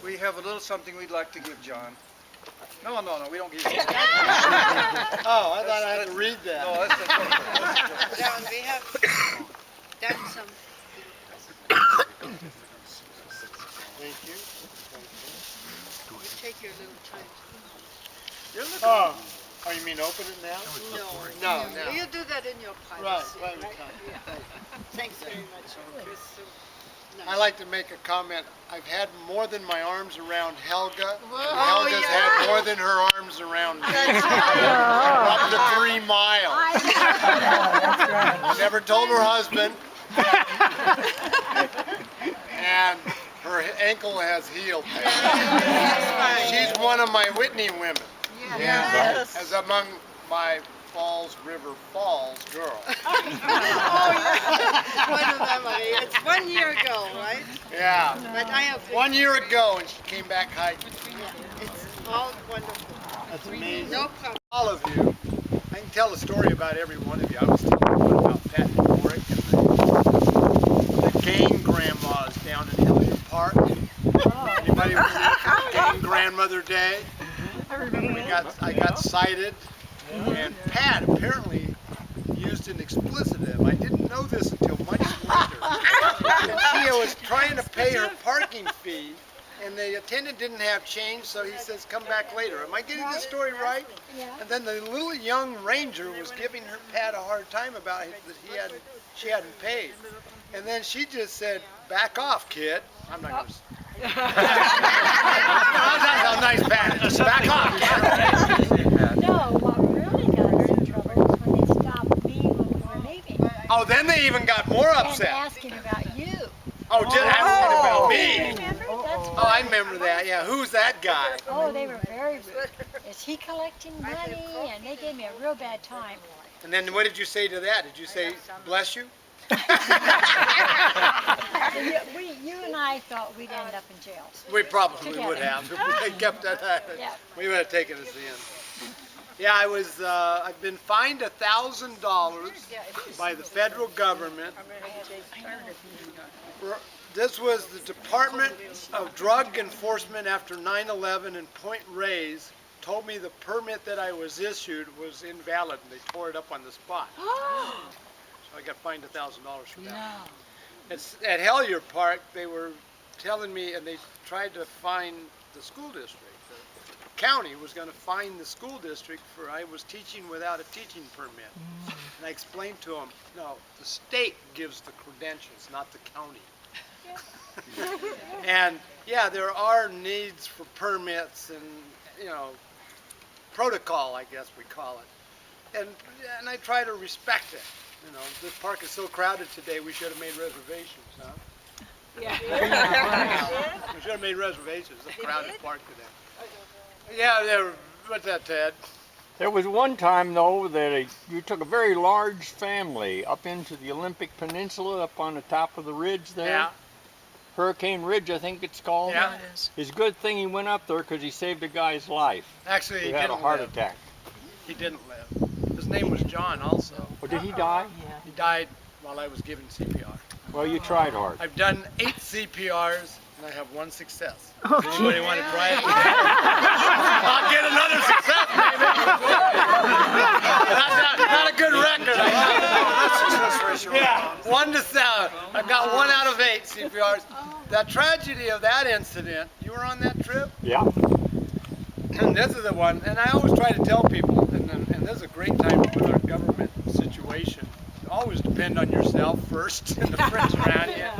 we have a little something we'd like to give John. No, we don't give you that. Oh, I thought I had to read that. No, that's John, we have done some. Thank you. You take your little time. Oh, you mean open it now? No. No. You do that in your privacy. Right, time. Yeah. Thanks very much, Chris. I like to make a comment. I've had more than my arms around Helga. Whoa. And Oh, Helga's yeah. had more than her arms around me. Up to 3 miles. Never told her husband. And her ankle has healed. She's one of my Whitney women. Yes. As among my Falls River Falls girl. Oh, yeah. What a memory. It's 1 year ago, right? Yeah. But I have 1 year ago, and she came back hiking. It's all wonderful. That's amazing. No problem. All of you, I can tell a story about every one of you. I was telling one about Pat and Warwick and the gang grandmas down in Hilliard Park. Anybody remember Gang Grandmother Day? I remember. I got cited, and Pat apparently used an explicitive. I didn't know this until much later. And she was trying to pay her parking fee, and the attendant didn't have change, so he says, "Come back later." Am I getting the story right? And then the little young ranger was giving her Pat a hard time about it, that she hadn't paid. And then she just said, "Back off, kid." I'm not going to. That's how nice Pat is. Back off, kid. No, what really got us in trouble was when they stopped me when we were leaving. Oh, then they even got more And upset. asking about you. Oh, just asking about me. Remember? That's Oh, I remember that. Yeah, who's that guy? Oh, they were very rude. Is he collecting money? And they gave me a real bad time. And then what did you say to that? Did you say, "Bless you"? You and I thought we'd end up in jail. We probably Together. would have. If we had kept that. Yeah. We would have taken us in. Yeah, I've been fined $1,000 by the federal government. This was the Department of Drug Enforcement after 9/11 in Point Reyes told me the permit that I was issued was invalid, and they tore it up on the spot. So I got fined $1,000 for that. It's at Hilliard Park. They were telling me, and they tried to fine the school district. The county was going to fine the school district for I was teaching without a teaching permit. And I explained to them, no, the state gives the credentials, not the county. And yeah, there are needs for permits and, protocol, I guess we call it. And I try to respect it. This park is so crowded today, we should have made reservations, huh? Yeah. We should have made reservations. It's a crowded park today. Yeah, what's that, Ted? There was one time, though, that you took a very large family up into the Olympic Peninsula, up on the top of the ridge there. Yeah. Hurricane Ridge, I think it's called. Yeah. It's a good thing he went up there because he saved a guy's life. Actually, he He had a didn't heart live. attack. He didn't live. His name was John also. Or did he die? He died while I was giving CPR. Well, you tried hard. I've done 8 CPRs, and I have 1 success. Anybody want to try it? I'll get another success, baby. Not a good record. Yeah, 1 to 7. I've got 1 out of 8 CPRs. The tragedy of that incident, you were on that trip? Yeah. And this is the one, and I always try to tell people, and this is a great time with our government situation. Always depend on yourself first and the friends around you.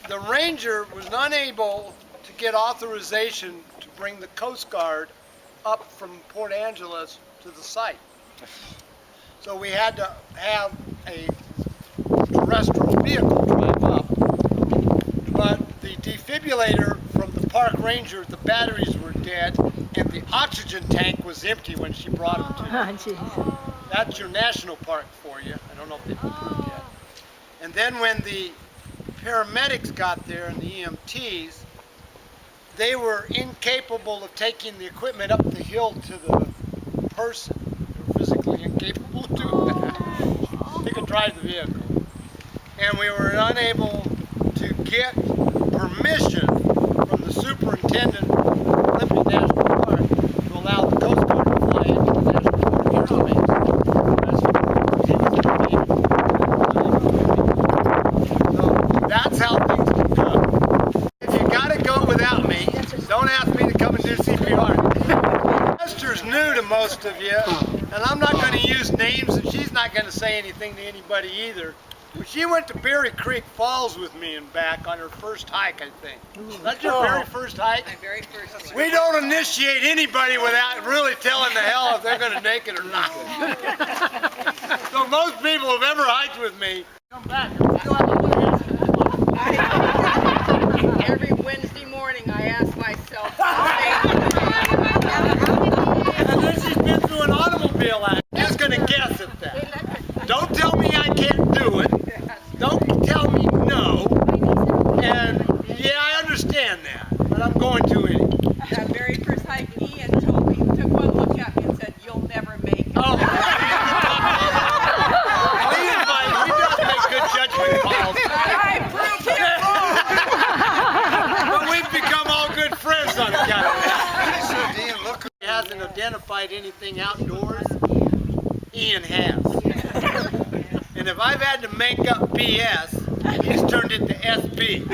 The ranger was not able to get authorization to bring the Coast Guard up from Port Angeles to the site. So we had to have a terrestrial vehicle drive up, but the defibrillator from the park ranger, the batteries were dead, and the oxygen tank was empty when she brought him to. That's your national park for you. I don't know if they've approved yet. And then when the paramedics got there and the EMTs, they were incapable of taking the equipment up the hill to the person. They were physically incapable of doing that. They could drive the vehicle. And we were unable to get permission most of you, and I'm not going to use names, and she's not going to say anything to anybody either. But she went to Berry Creek Falls with me and back on her first hike, I think. That's your very first hike? My very first one. We don't initiate anybody without really telling the hell if they're going to make it or not. So most people who've ever hiked with me come back. Every Wednesday morning I ask myself, And then she's been through an automobile accident. Just going to guess at that. Don't tell me I can't do it. Don't tell me no. And yeah, I understand that, but I'm going to anyway. that very first hike, Ian told me, took one look at me and said, "You'll never make it." Oh. He does make good judgment calls. I proved him wrong. But we've become all good friends on account of that. So, Dean, look. He hasn't identified anything outdoors. Ian has. And if I've had to make up BS, he's turned it to SB.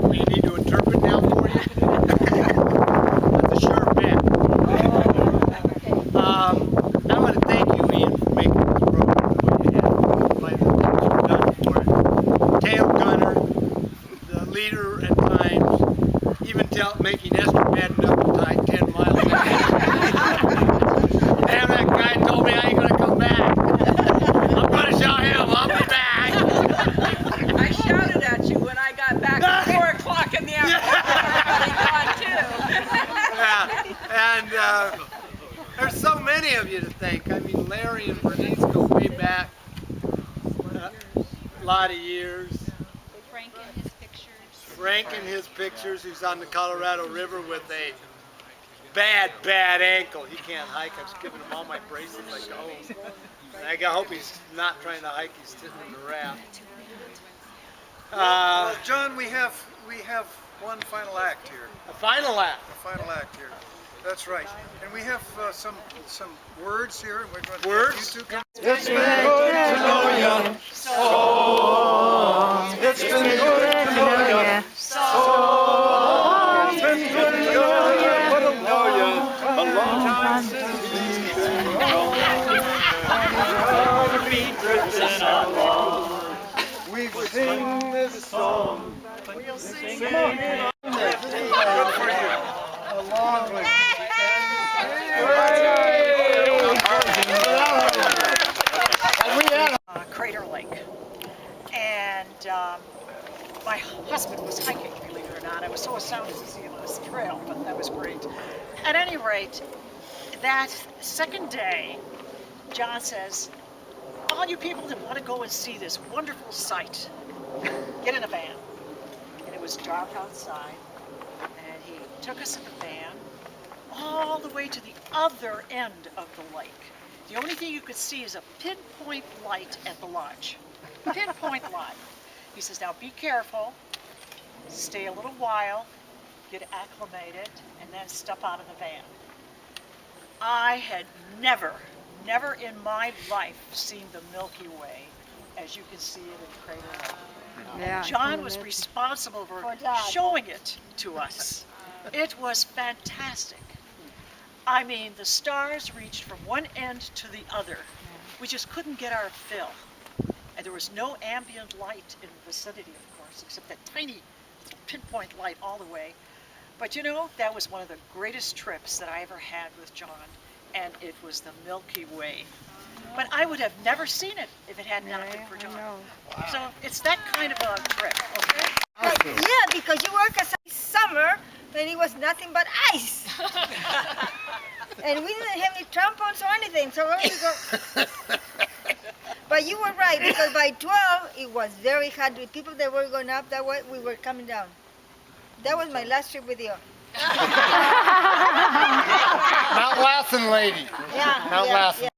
Do you need to interpret now for you? That's a sure bet. I want to thank you, Ian, for making this program the way you have. By the things you've done for it. Tail gunner, the leader at times, even making Esther bad enough to hike 10 miles an hour. Damn, that guy told me I ain't going to come back. I'm going to show him I'll be back. I shouted at you when I got back at 4 o'clock in the afternoon. Yeah, and there's so many of you to thank. I mean, Larry and Bernice go way back a lot of years. Frank in his pictures, who's on the Colorado River with a bad ankle. He can't hike. I was giving him all my braces I go home. And I hope he's not trying to hike. He's sitting in the raft. Well, John, we have one final act here. A final act. A final act here. That's right. And we have some words here. And we're going to Words? You two come. It's been good to know ya so. It's been good to know ya so. It's been good to know ya a long time since we've been gone. Our feet drifting along. We sing this song. We'll sing it. Good for you. A long way. Crater Lake, and my husband was hiking, believe it or not. I was so astounded to see him on this trail, but that was great. At any rate, that second day, John says, all you people that want to go and see this wonderful sight, get in a van. And it was dark outside, and he took us in the van all the way to the other end of the lake. The only thing you could see is a pinpoint light at the lodge. Pinpoint light. He says, now be careful, stay a little while, get acclimated, and then step out of the van. I had never in my life seen the Milky Way as you can see it in Crater Lake. Yeah. John was responsible for showing it to us. It was fantastic. I mean, the stars reached from one end to the other. We just couldn't get our fill. And there was no ambient light in the vicinity, of course, except that tiny pinpoint light all the way. But you know, that was one of the greatest trips that I ever had with John, and it was the Milky Way. But I would have never seen it if it had not been for John. So it's that kind of a trip, okay? Yeah, because you work as a summer when it was nothing but ice. And we didn't have any tampons or anything, so where we go? But you were right, because by 12 it was very hot. The people that were going up that way, we were coming down. That was my last trip with you. Mount Lassen lady. Yeah. Mount yeah, Lassen. yeah.